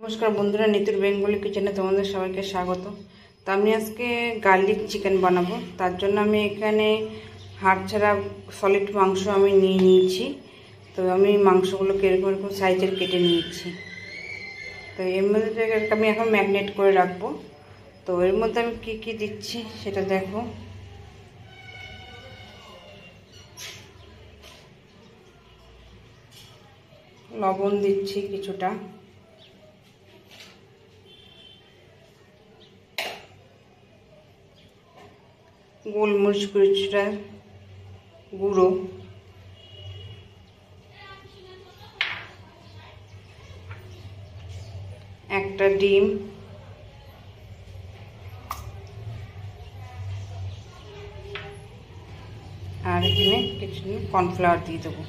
নমস্কার বন্ধুরা, নিতুর বেঙ্গলি কিচেনে তোমাদের সবাইকে স্বাগত। তো আমি আজকে গার্লিক চিকেন বানাবো। তার জন্য আমি এখানে হাড় ছাড়া সলিড মাংস আমি নিয়ে নিয়েছি। তো আমি মাংসগুলোকে এরকম এরকম সাইজের কেটে নিয়েছি। তো এর মধ্যে আমি এখন ম্যারিনেট করে রাখবো। তো এর মধ্যে আমি কি কি দিচ্ছি সেটা দেখো। লবণ দিচ্ছি কিছুটা, গোলমরিচ কিছুটা গুঁড়ো, একটা ডিম, আর এখানে কিছু কর্নফ্লাওয়ার দিয়ে দেবো।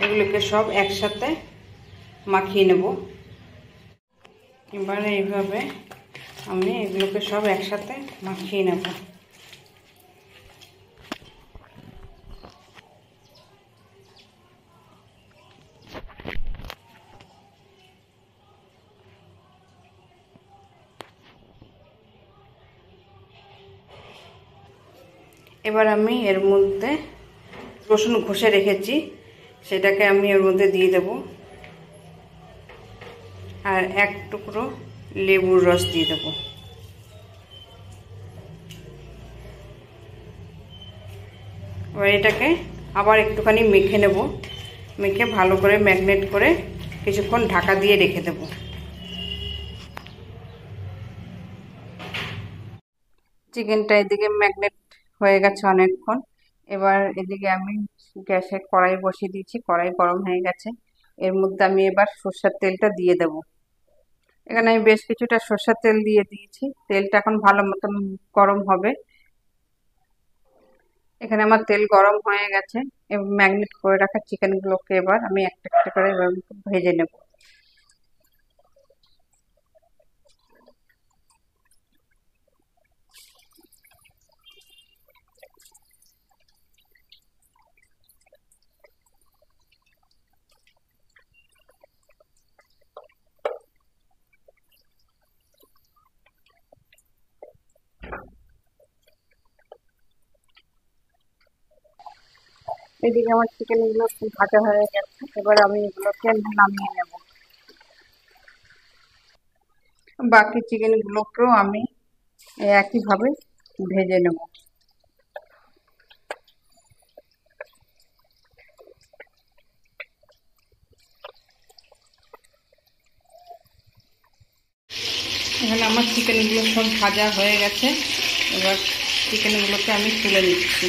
এগুলোকে সব একসাথে মাখিয়ে নেব। এবারে এইভাবে আমি এগুলোকে সব একসাথে মাখিয়ে নেব। এবার আমি এর মধ্যে রসুন ঘষে রেখেছি, সেটাকে আমি এর মধ্যে দিয়ে দেব, আর এক টুকরো লেবুর রস দিয়ে দেব। এবার এটাকে আবার একটুখানি মেখে নেব। মেখে ভালো করে ম্যারিনেট করে কিছুক্ষণ ঢাকা দিয়ে রেখে দেব। চিকেনটা এদিকে ম্যারিনেট হয়ে গেছে অনেকক্ষণ। এবার এদিকে আমি গ্যাসে কড়াই বসিয়ে দিয়েছি, কড়াই গরম হয়ে গেছে। এর মধ্যে আমি এবার সরষের তেলটা দিয়ে দেব। এখানে আমি বেশ কিছুটা সরষের তেল দিয়ে দিয়েছি। তেলটা এখন ভালো মতন গরম হবে। এখানে আমার তেল গরম হয়ে গেছে। এবং ম্যারিনেট করে রাখা চিকেনগুলোকে এবার আমি একটা একটা করে ভেজে নেব। এদিকে আমার চিকেনগুলো ভাজা হয়ে গেছে। এবার আমি এগুলোকে নামিয়ে নেব। বাকি চিকেনগুলোকেও আমি একইভাবে ভেজে নেব। এখানে আমার চিকেনগুলো সব ভাজা হয়ে গেছে। এবার চিকেনগুলোকে আমি তুলে নিচ্ছি।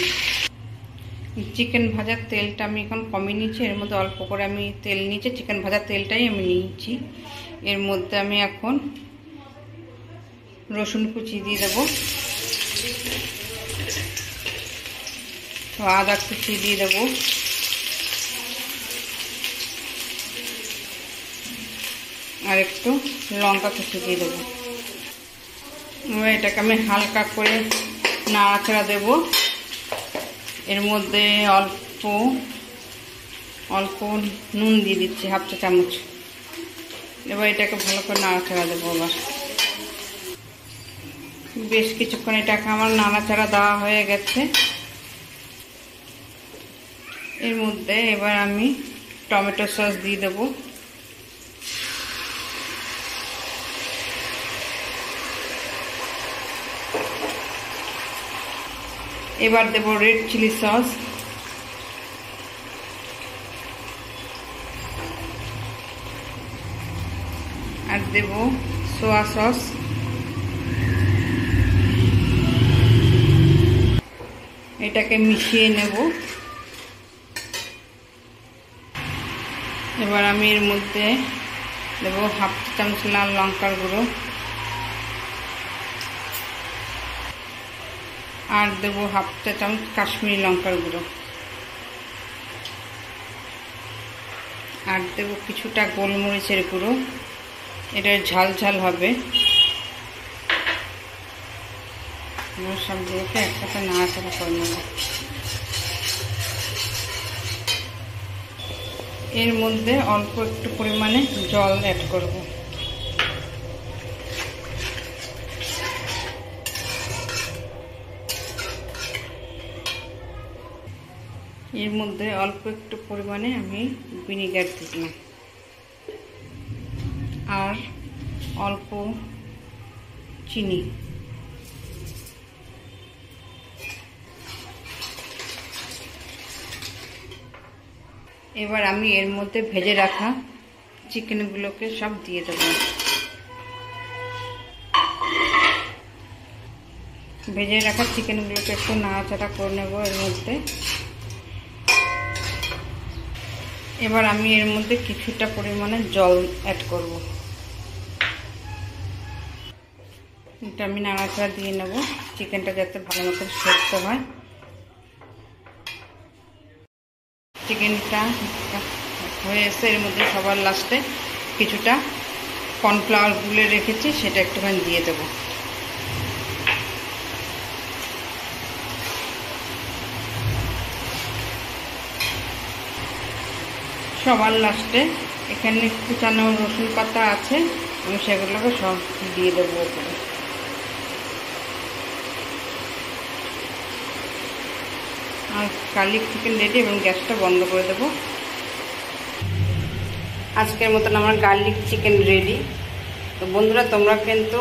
চিকেন ভাজার তেলটা আমি এখন কমিয়ে নিচ্ছি। এর মধ্যে অল্প করে আমি তেল নিয়েছি, চিকেন ভাজার তেলটাই আমি নিয়েছি। এর মধ্যে আমি এখন রসুন কুচি দিয়ে দেবো, আদা কুচি দিয়ে দেবো, আর একটু লঙ্কা কুচি দিয়ে দেবো। এবার এটাকে আমি হালকা করে নাড়াচাড়া দেব। এর মধ্যে অল্প অল্প নুন দিয়ে দিচ্ছি, হাফ চা চামচ। এবার এটাকে ভালো করে নাড়াচাড়া দেবো। আবার বেশ কিছুক্ষণ এটাকে আমার নাড়াচাড়া দেওয়া হয়ে গেছে। এর মধ্যে এবার আমি টমেটো সস দিয়ে দেবো। এবার দেব রেড চিলি সস, আর দেব সোয়া সস। এটাকে মিশিয়ে নেব। এবার আমি এর মধ্যে দেব হাফ চামচ লাল লঙ্কার গুঁড়ো, আর দেব হাফ চা চামচ কাশ্মীরি লঙ্কার গুঁড়ো, আর দেব কিছুটা গোলমরিচের গুঁড়ো। এটা ঝাল ঝাল হবে। সবগুলোকে একসাথে নাড়াচাড়া করে নেব। এর মধ্যে অল্প একটু পরিমাণে জল অ্যাড করব। এর মধ্যে অল্প একটু পরিমাণে আমি ভিনেগার দিলাম আর অল্প চিনি। এবার আমি এর মধ্যে ভেজে রাখা চিকেনগুলোকে সব দিয়ে দেব। ভেজে রাখা চিকেনগুলোকে একটু নাড়াচাড়া করে নেব এর মধ্যে। এবার আমি এর মধ্যে কিছুটা পরিমাণে জল অ্যাড করব। এটা আমি নাড়াচাড়া দিয়ে নেব চিকেনটা যাতে ভালো মতো সেদ্ধ হয়। চিকেনটা হয়ে এসে এর মধ্যে সবার লাস্টে কিছুটা কর্নফ্লাওয়ার গুলে রেখেছি সেটা একটুখানি দিয়ে দেব। সবার লাস্টে এখানে কুচানো রসুন পাতা আছে, আমি সেগুলোকে সব দিয়ে দেবো ওপরে। আর গার্লিক চিকেন রেডি এবং গ্যাসটা বন্ধ করে দেব। আজকের মতন আমার গার্লিক চিকেন রেডি। তো বন্ধুরা, তোমরা কিন্তু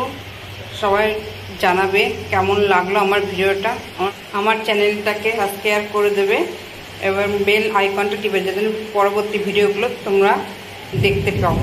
সবাই জানাবে কেমন লাগলো আমার ভিডিওটা। আমার চ্যানেলটাকে সাবস্ক্রাইব করে দেবে এবং বেল আইকনটা টিপে যাতে পরবর্তী ভিডিওগুলো তোমরা দেখতে পাও।